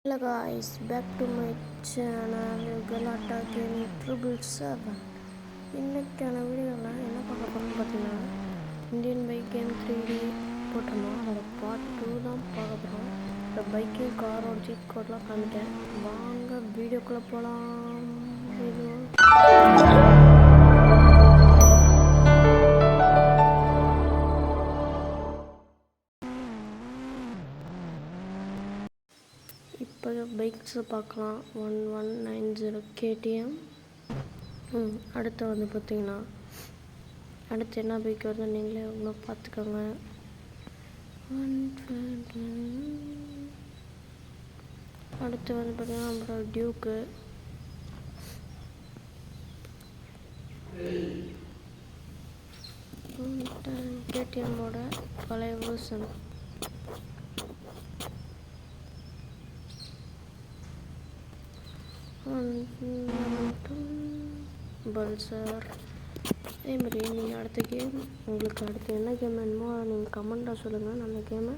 Hello guys, back to my channel Galata Gaming Triple 7. இன்னைக்கான வீடியோவில் என்ன பார்க்க போகிறோம்னு பார்த்தீங்கன்னா இந்தியன் பைக் கேம் 3D போட்டிருந்தோம். அதோட பார்ட் 2 தான் பார்க்க போகிறோம். இந்த பைக்கையும் காரோட சீட் கோட்லாம் காமிக்கிறேன். வாங்க வீடியோக்குள்ளே போகலாம். இப்போ பைக்ஸை பார்க்கலாம். 1190 KTM. அடுத்து வந்து பார்த்திங்கன்னா அடுத்து என்ன பைக் வருது நீங்களே இன்னும் பார்த்துக்கோங்க. அடுத்து வந்து பார்த்திங்கன்னா நம்மளோட டியூக்கு. KTMோட பழைய வேர்ஷன். பல்சர். அதேமாதிரி நீங்கள் அடுத்த கேம் உங்களுக்கு அடுத்து என்ன கேம் வேணுமோ அதை நீங்கள் கமெண்ட்டாக சொல்லுங்கள். நான் அந்த கேமை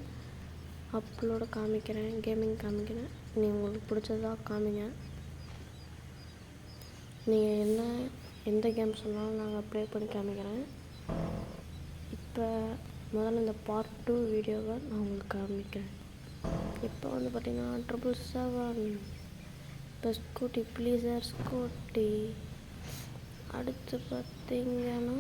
அப்லோட காமிக்கிறேன், கேமிங் காமிக்கிறேன். நீங்கள் உங்களுக்கு பிடிச்சதாக காமிங்க. நீங்கள் எந்த கேம் சொன்னாலும் நாங்கள் ப்ளே பண்ணி காமிக்கிறேன். இப்போ முதல்ல இந்த பார்ட் 2 வீடியோவை நான் உங்களுக்கு காமிக்கிறேன். இப்போ வந்து பார்த்திங்கன்னா 777 இப்போ ஸ்கூட்டி ப்ளீஸர் ஸ்கூட்டி. அடுத்து பார்த்திங்கன்னா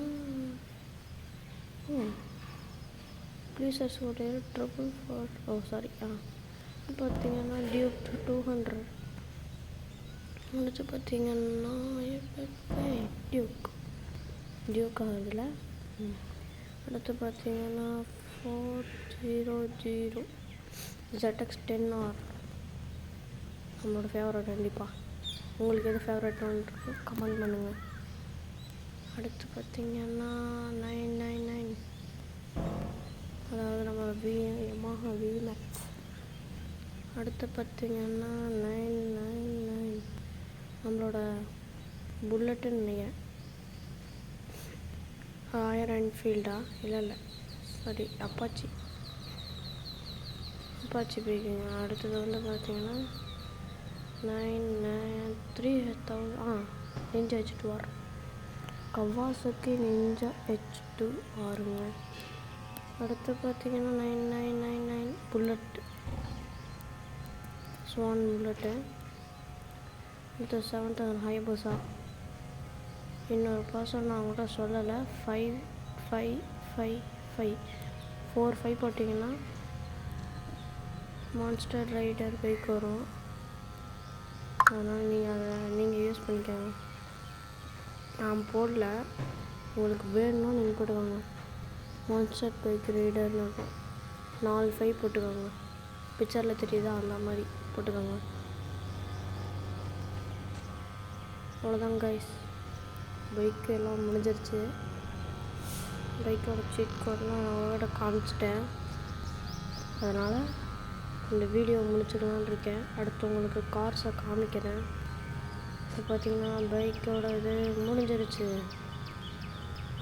ப்ளீஸர் ஸ்கூட்டி 444 பார்த்திங்கன்னா டியூக் 200. அடுத்து பார்த்திங்கன்னா டியூக் ஆகுதுல. அடுத்து பார்த்திங்கன்னா 400 ZX 10R நம்மளோட ஃபேவரட். கண்டிப்பாக உங்களுக்கு எது ஃபேவரட்னு கமெண்ட் பண்ணுங்கள். அடுத்து பார்த்திங்கன்னா 999 அதாவது நம்ம Yamaha VMAX. அடுத்து பார்த்திங்கன்னா 999 நம்மளோட புல்லட்டுன்னு நினைக்கிறேன். ராயல் என்ஃபீல்டா இல்லை சாரி அப்பாச்சி பைக்குங்க. அடுத்தது வந்து பார்த்திங்கன்னா 993,000 Ninja H2R கவாசக்கி Ninja H2Rங்க. அடுத்து பார்த்திங்கன்னா 9999 புல்லட் ஸ்வான் புல்லட்டு. அடுத்து 7000 ஹைபஸா. இன்னொரு பர்சன் நான் கூட சொல்லலை. 5 போட்டிங்கன்னா மான்ஸ்டர் ரைடர் பைக் வரும். அதனால் நீங்கள் யூஸ் பண்ணிக்கோங்க. நான் போடல, உங்களுக்கு வேணும்னா நீங்கள் போட்டுக்கோங்க. மான்ஸ்டர் பைக் ரைடர்னு இருக்கும். 4 போட்டுக்கோங்க. பிக்சரில் தெரியுதா அந்த மாதிரி போட்டுக்கோங்க. அவ்வளோதான் கைஸ், பைக்கு எல்லாம் முடிஞ்சிருச்சு. பைக்கோட சீட் கோடெலாம் நான் அவரோட காமிச்சிட்டேன். அதனால் இந்த வீடியோ முடிச்சுக்கலான்னு இருக்கேன். அடுத்து உங்களுக்கு கார்ஸை காமிக்கிறேன். இப்போ பார்த்திங்கன்னா பைக்கோட இது முடிஞ்சிருச்சு.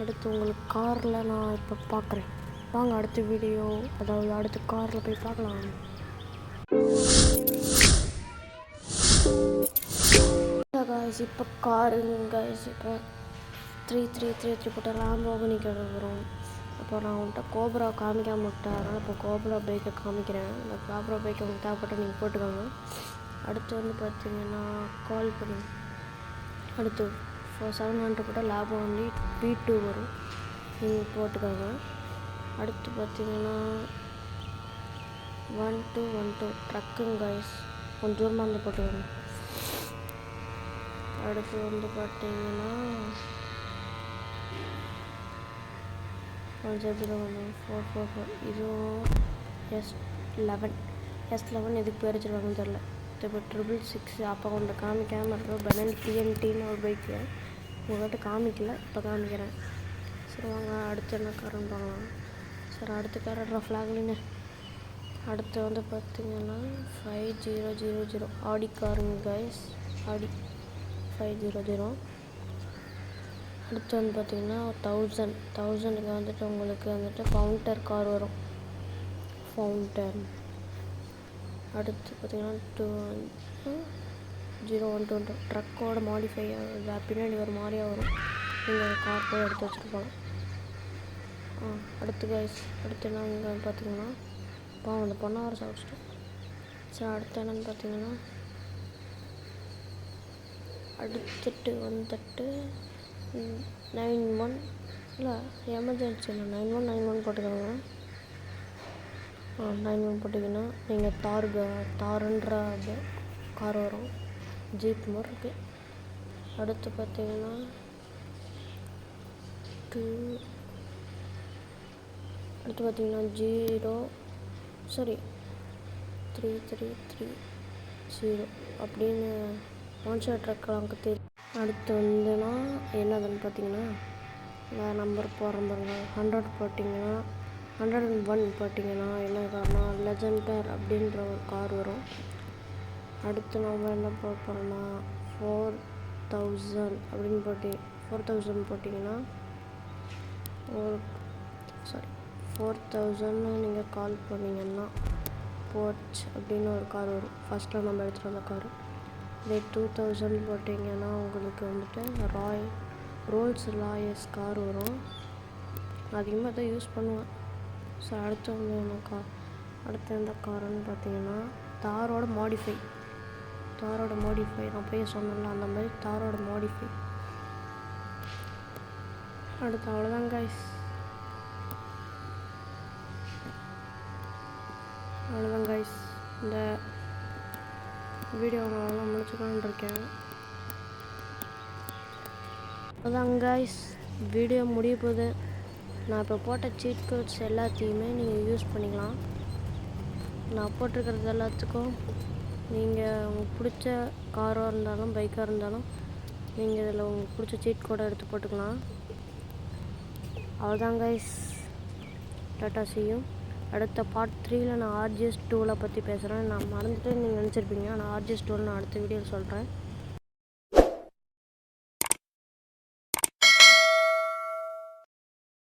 அடுத்து உங்களுக்கு காரில் நான் இப்போ பார்க்குறேன். வாங்க அடுத்த வீடியோ, அதாவது அடுத்த காரில் போய் பார்க்கலாம். காய்ஸ் இப்போ காருங்க காய்ஸ். இப்போ 333 போட்ட லாம்போகினி கிடக்குறோம். அப்போ நான் உன்கிட்ட கோப்ரா காமிக்காம விட்டேன். அதனால் இப்போ கோப்ரா பைக்கை காமிக்கிறேன். இந்த கோப்ரா பைக்கை உங்களுக்கு தேவைப்பட்ட நீங்கள் போட்டுக்கோங்க. அடுத்து வந்து பார்த்திங்கன்னா கால் பண்ணி அடுத்து 700 போட்டால் லாபம் வந்து V2 வரும், நீங்கள் போட்டுக்கோங்க. அடுத்து பார்த்திங்கன்னா 1212 ட்ரக்குங்க கைஸ், கொஞ்சம் தூரமாக வந்து போட்டுக்கோங்க. அடுத்து வந்து பார்த்திங்கன்னா 444 இதுவும் S11 எதுக்கு பேர் வச்சுருவாங்கன்னு தெரில. இப்போ 666 அப்போ கொண்டு காமிக்காமல் இருக்கிறோம். பெனல் TNTன்னு ஒரு பைக்கு உங்கள்கிட்ட காமிக்கல, இப்போ காமிக்கிறேன். சரி வாங்க அடுத்து என்ன காரன்னு பார்க்கலாம். சரி அடுத்த கார ஃப்ளாக்லின்னு. அடுத்து வந்து பார்த்திங்கன்னா 5000 ஆடி காருங்க கைஸ், ஆடி 500. அடுத்து வந்து பார்த்திங்கன்னா 1000க்கு வந்துட்டு உங்களுக்கு வந்துட்டு ஃபவுண்டர் கார் வரும். ஃபவுண்டன் அடுத்து பார்த்திங்கன்னா 20120 ட்ரக்கோட மாடிஃபை பின்னாடி ஒரு மாதிரியாக வரும். நீங்கள் கார் போய் எடுத்து வச்சுட்டு போகலாம். அடுத்து கைஸ் அடுத்து என்னங்க பார்த்தீங்கன்னா அந்த பொண்ணை வர சாப்பிச்சிட்டோம். சரி அடுத்து என்னென்னு பார்த்தீங்கன்னா அடுத்துட்டு வந்துட்டு 91 இல்லை எமர்ஜென்சி இல்லை 9191 போட்டுக்கோங்க. 91 போட்டிங்கன்னா நீங்கள் தாருன்ற கார் வரும், ஜீப் மாதிரி இருக்குது. அடுத்து பார்த்தீங்கன்னா அடுத்து பார்த்தீங்கன்னா 3330 அப்படின்னு மான்ஸ்டர் ட்ரக் அங்கே தெரியும். அடுத்து வந்துன்னா என்னதுன்னு பார்த்தீங்கன்னா நம்பர் போடுற பாருங்க. 100 போட்டிங்கன்னா 101 போட்டிங்கன்னா என்ன கார்னா லெஜெண்டர் அப்படின்ற ஒரு கார் வரும். அடுத்து நம்ம என்ன போகிறோம்னா 4000 அப்படின்னு 4000 போட்டிங்கன்னா 4000 நீங்கள் கால் பண்ணிங்கன்னா போர்ச் அப்படின்னு ஒரு கார் வரும். ஃபஸ்ட்டில் நம்ம எடுத்துகிட்டு வந்த கார். இதே 2000 போட்டிங்கன்னா உங்களுக்கு வந்துட்டு ரோல்ஸ் ராய்ஸ் கார் வரும். அதிகமாக தான் யூஸ் பண்ணுவேன். ஸோ அடுத்து வந்து அடுத்து எந்த காருன்னு பார்த்தீங்கன்னா தாரோட மாடிஃபை நான் போய் சொன்னேன்ல அந்த மாதிரி தாரோட மாடிஃபை. அடுத்து அவ்வளோதான் கைஸ். இந்த வீடியோ நான் முடிச்சுக்கலான்னு இருக்கேன். அதான் கைஸ் வீடியோ முடிய போகுது. நான் இப்போ போட்ட சீட் கோட்ஸ் எல்லாத்தையுமே நீங்கள் யூஸ் பண்ணிக்கலாம். நான் போட்டிருக்கிறது எல்லாத்துக்கும் நீங்கள் உங்களுக்கு பிடிச்ச காராக இருந்தாலும் பைக்காக இருந்தாலும் நீங்கள் இதில் உங்களுக்கு பிடிச்ச சீட் கோடை எடுத்து போட்டுக்கலாம். அவ்வளோதான் கைஸ், டாட்டா சியும். அடுத்த பார்ட் 3ல் நான் RGS 2 பற்றி பேசுகிறேன். நான் மறந்துட்டு நீங்கள் நினச்சிருப்பீங்க. நான் RGS 2 நான் அடுத்த வீடியோவில் சொல்கிறேன்.